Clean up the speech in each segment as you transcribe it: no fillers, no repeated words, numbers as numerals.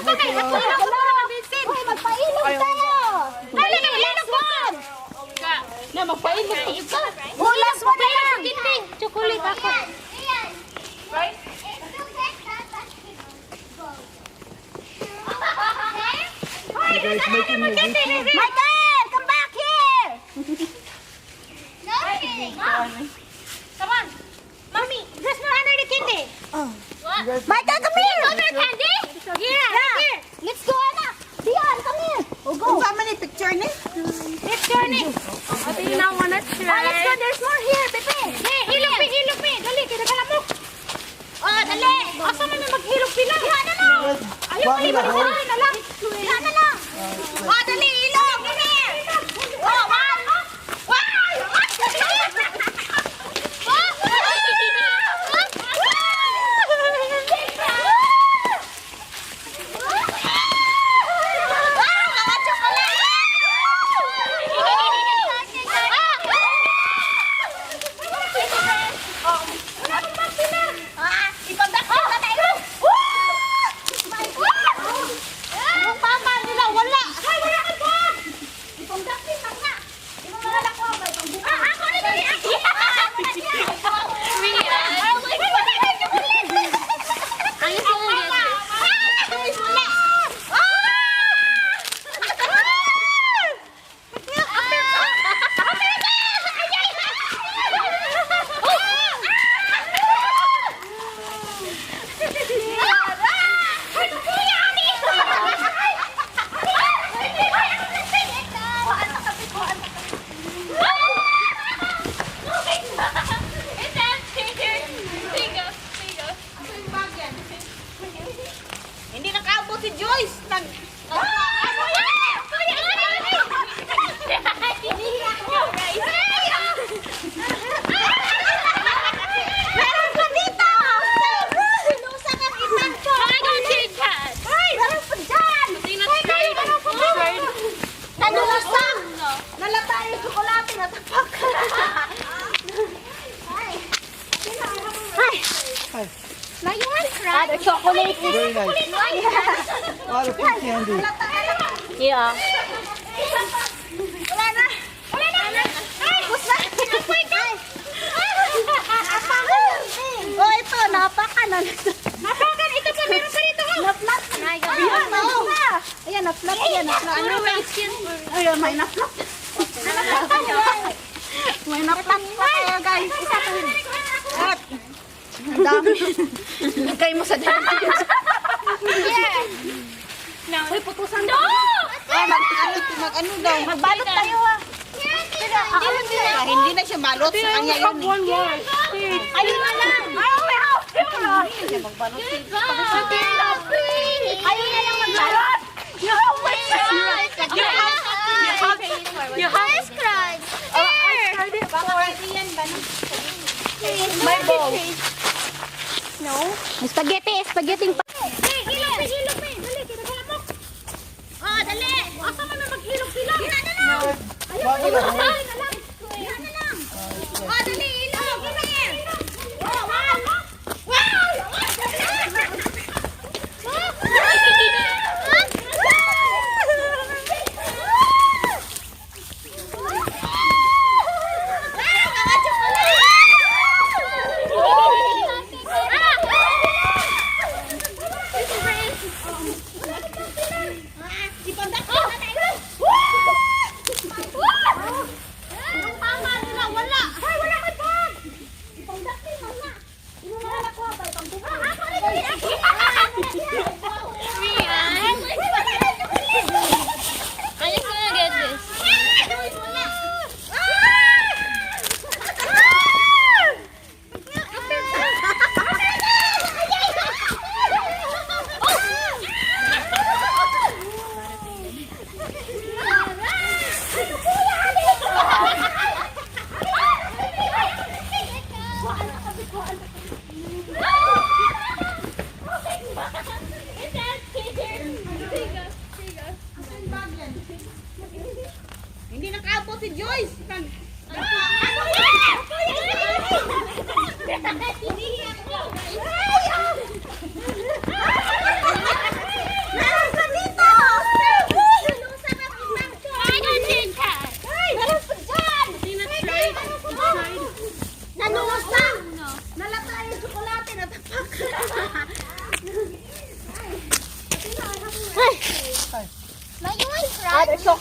Magpailog tayo! Last one! Na, magpailog ka! Last one na lang! Chocolate ako! You guys making me waiting? Michael! Come back here! Come on. Mommy, there's no other candy. What? Michael, come here! Other candy? Here. Let's go, Anna! Dion, come here! Kung sa man picture ni? Picture ni. Do you now wanna try? Let's go, there's more here, Pepe! Hey, hilok me. Dali, kinagalamok. Oh, dali. Asa man na maghilok pila? Diha na lang. Ayaw Bakit mo ako? na lang. Diha na lang. Oh, dali, hilok. Oh, one. Hindi nakaabot si Joyce. Meron pa dito! Sinusa ka itan ko! Meron pa dyan! Nanusa! Nalata yung tsokolate, natapak! Ay! Now you want to try? The chocolate is... Very nice. A lot of pink candy. Yeah. Wala na! Ay! Gusto na! Oh, ito, napakan. Napakan, ito pa, meron pa dito. Na-flat. Ayan, ayan, na-flat. Ayan, may na-flat. May na-flat pa kayo, guys. Isa pa rin. At, ang dami. Lagay mo sa dami. Uy, putusan daw. Mag-ano daw? Magbalot tayo, ha. Hindi na siya balot sa kanya yun. Ayun na lang. Siya magbalot. Ayun na lang magbalot. You have my You have ice cream. My bowl. No? Spaghetti pa. Hey, hilok me. Dali, kinagalamok. Oh, dali. Asa man na maghilok pila? Diha na lang. Bakit ako? Diha na lang. Oh, dali, hilok. Oh, wow. Hindi nakaabot si Joyce. Ay!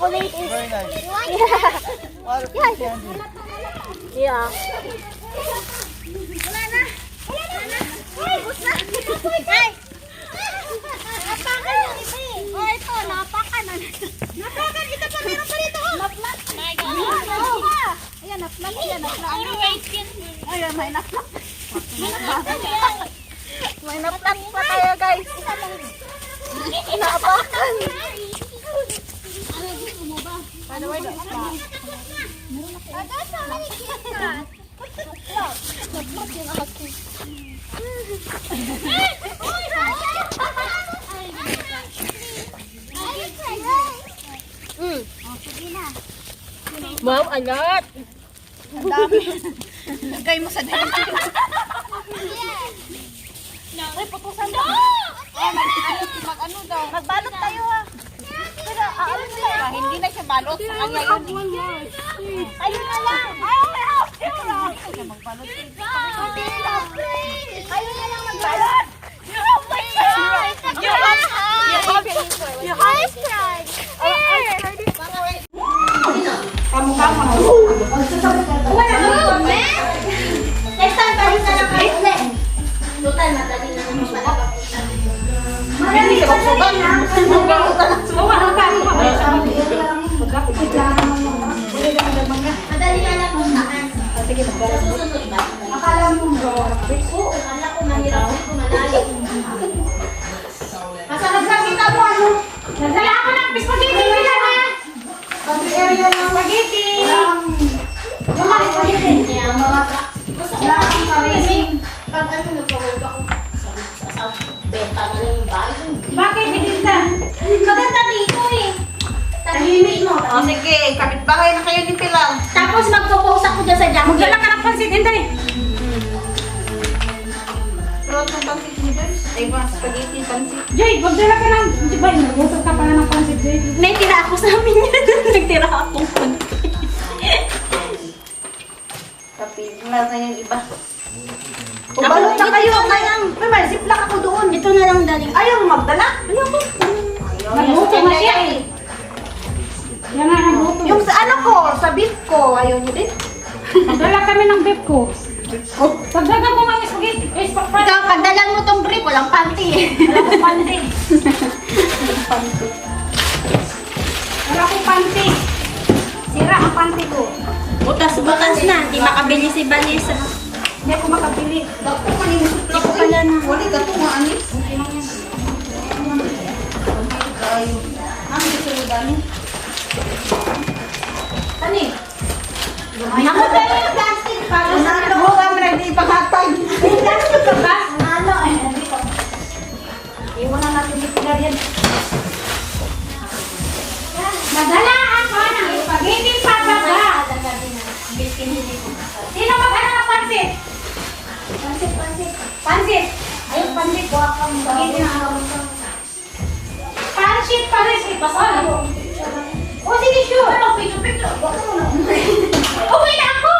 chocolate. Very nice. Yeah. Lot of pink candy. Yeah. Wala na. Ay, bus na. Ay. Napakan yung iba eh. Oh, ito, napakan. Napakan, ito pa, meron pa rito. Naplat. Ayan, naplat. Ayan, naplat. Ayan, may naplat. May naplat pa tayo, guys. Napakan. Paano ba yun? Wow, alat. Ang dami. Lagay mo sa dami. Ay, putusan daw. Mag-ano daw. Magbalot tayo, ha. Pero, aalis na Ah, hindi na siya balot. Sa kanya yun. ayun na lang. Ayun na lang. Ayun na lang. Ayun na lang magbalot. You have my pride. You have my pride. Next time, balik na lang kayo. Total, madali na naman pala. Marami ka magsuban. Madali na lang kung saan. Sa susunod ba? Akala mo Oo, akala ko mahirap ko malalim. Masarap lang kita mo ano? Nagdala ako ng spaghetti nila ha? Pag-area ng spaghetti. Yung mga spaghetti. Gusto ko lang kami. Pag ano nagpawag ako sa benta na lang yung bahay. Bakit? Maganda. Maganda dito eh. Tahimik mo. O sige, kapitbahay na kayo ni Pilang. Tapos magpo-post ako dyan sa jam. Magdala ka ng pansit, hindi. Pero itong pansit ni Ders. Ay, mga spaghetti pansit. Jay, magdala ka ng, di ba, nag-usap ka pala ng pansit, Jay. May tira ako sa amin yan. Nagtira akong konti. Kapitbahay na yung iba. Balot na kayo. May ziplock ako doon. Ito na lang daling. Ayaw mo magdala? Ayoko. Nagluto na siya eh. Yan na, nagluto. Yung sa ano ko, sa beef ko, ayaw niyo din? Magdala kami ng beef ko. Pagdagan ko nga yung spaghetti. Ikaw, pagdalan mo tong brief, walang panty eh. Wala akong panty. Wala akong panty. Sira ang panty ko. Butas-butas na. Hindi makabili si Vanessa. Hindi ako makabili. Dako pa rin yung Hindi ko pala na. Wali ka ito, mga anis. Ayaw. Ang gusto mo dami? Ani? Ako tayo yung plastic para sa Ano mo kami nag-ipaghatag? may plastic ka ba? Ano eh, nandito. Iwan na natin yung pilar yan. Madala ako ng spaghetti pababa. Sino mag-ano ng pansit? Pansit. Ayun, pansit ko ako. Spaghetti na ako. Pansit pa rin. Pasal. O, sige, sure. Uwi na ako!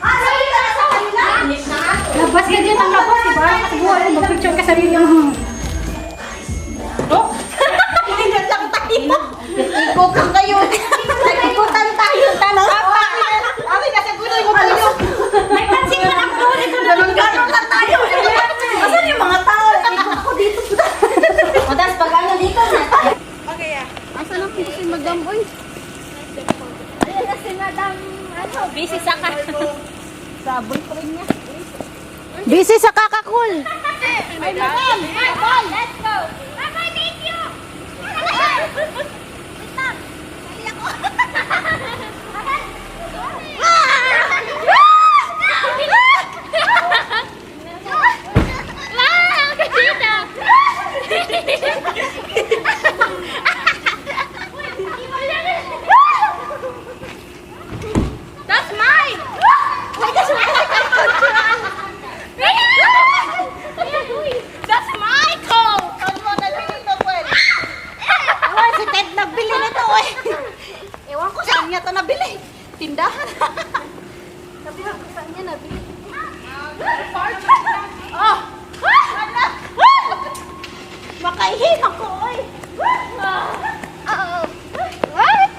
Sabi ka na sa kanila. Anis na nga to. Labas ka dyan ang labas, diba? Kasi buhay, mag-picture ka sarili ang... Oh? Tingnan lang tayo. Ikutan kayo. Nagikutan tayo. Tanong. Amin kasi guloy mo tayo. May pansin ka lang doon. Ito na lang gano'n lang tayo. Asan yung mga tao? Ako dito. O, tas pag ano dito na. Asan ang si Madam Boy? Ayun na si Madam. Ano? Busy sa ka. Sa boyfriend niya. Busy sa kakakul. Ay, madam! Madam! Let's go! Bye-bye, thank you! That's mine! That's Michael! Ano mo nabili ito, Gwen? Oh, si Ted nagbili nito eh. Ewan ko saan niya ito nabili. Tindahan. Sabihan ko saan niya nabili. Oh! Makaihim ako, oy. What?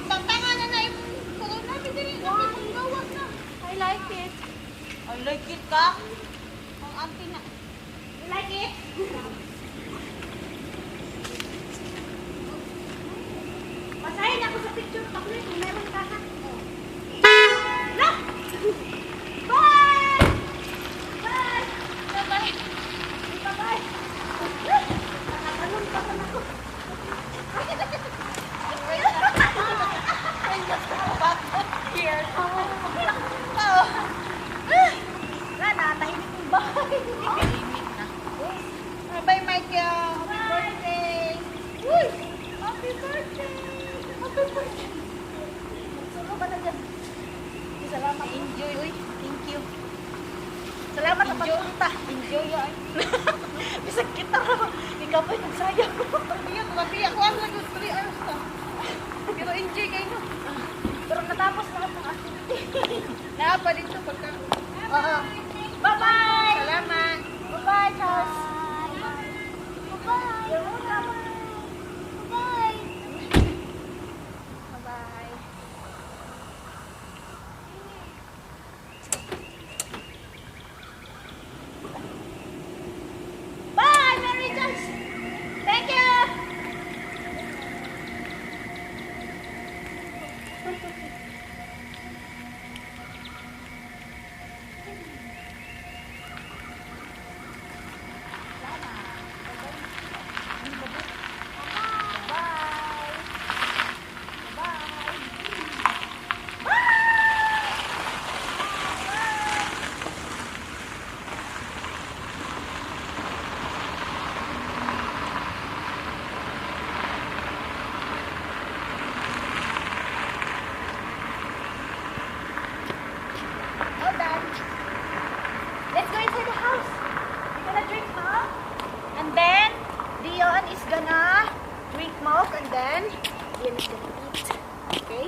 Tantanga na na yung kulong namin din. Gawas na. I like it. I like it ka? Ang auntie na. You like it? Masahin ako sa picture pa kung meron ka ha. Look! Bye! Bye! Bye-bye. Bye-bye! Nakatalon pa ka na ko. Here. Wala na, tahimik yung bahay. Bye, Michael. Happy birthday. Uy! Happy birthday! Happy birthday! Solo ba na dyan? Salamat. Enjoy, uy. Thank you. Salamat sa pagpunta. Enjoy, ay. Bisag kita raw. Ikaw ba'y nagsayang? Iyan, labi ako ang lagot 3 hours na. Pero enjoy kayo, no? Pero natapos lahat ng activity. Naapa dito pagka. Oo. Bye-bye! Salamat. Bye-bye, Charles. Bye. You're welcome. Bye. Bye-bye. Bye, Mary Jones. Thank you. Well done. Let's go inside the house. We're gonna drink milk. And then, Dion is gonna drink milk. And then, Dion is gonna eat. Okay?